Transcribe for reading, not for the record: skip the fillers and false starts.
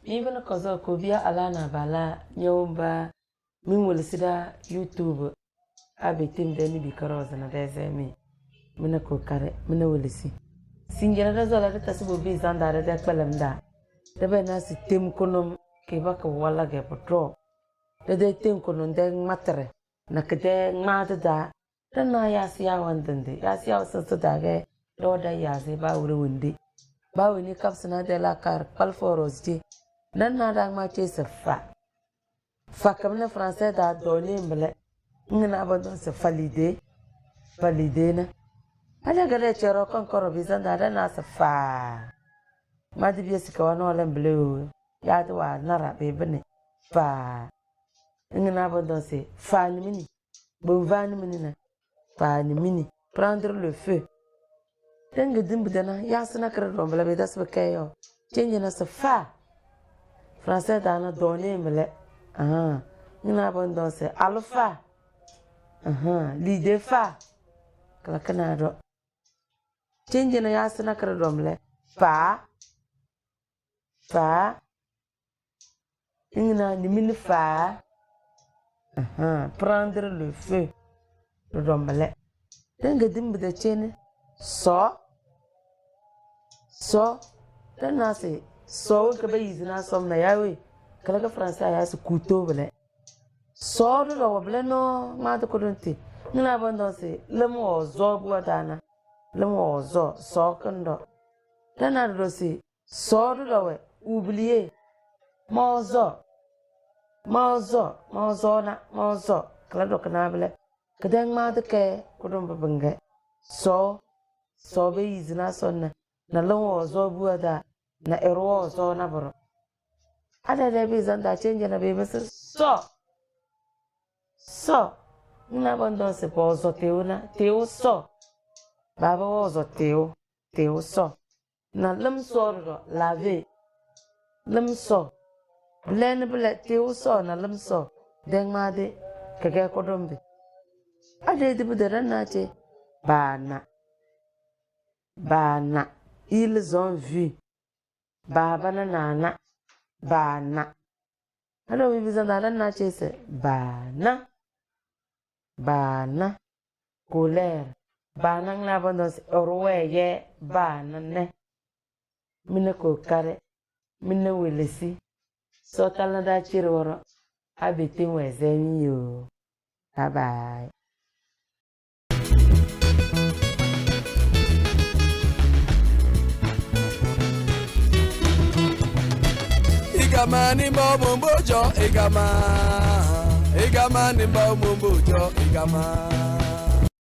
Even kozo ko biya alana bala nyomba min wulsida YouTube abetim deni bikaroza na dezemi mina ko kare mina wulsi singena da zola da tasibo bi zandare da kpelamda da bena sitem konom ke baka wala ge potro da de tem konom de matre na kede ngada da na yasiya wandande yasiya wasu da ge do da yasi ba wuri windi ba wini kapsana de la kar palforosji nan na da ma ce safa fa kamna français da doni mbele ngina abandon se valide na ala gare chero kon koro bizanda da na safa ma di biya sika wano wala mbele o ya da wa nara be bene fa ngina abandon se fa ni mini bon va ni mini na fa ni mini prendre le feu dengue dimbudana ya sina kare do mbele be das be kayo change na safa français da na doni mbele ngina abandon se alpha l'idée fa kala kana do change na ya sina kare do mbele fa ngina ni mini fa prendre le feu do mbele dengue dimbuda chene so dana se so ka bai zina som na yawe kala ka français ya su couteau bele so do wobele no ma to kodonti ngina abandon se lemo ozo buadana lemo ozo so kando dana do se so do we oublier mozo kala do kana bele kadang ma to ke kodon babenge so bai zina sonna na lemo ozo buada na ero ozo na bro ada da bi zanda change na be bas so na bando se pozo teu so baba ozo teu so na lam so ro lave lam so blen teu so na lam so den ma de kage ko dombe ada de budara na che bana ils ont vu baba na nana bana halo bibi zanda na che se bana colère bana na bando se orweye bana ne mina ko kare mina welesi so tala da chiroro abeti wezeni yo bye bye. Igamani mbombojo igama ni mbombojo igama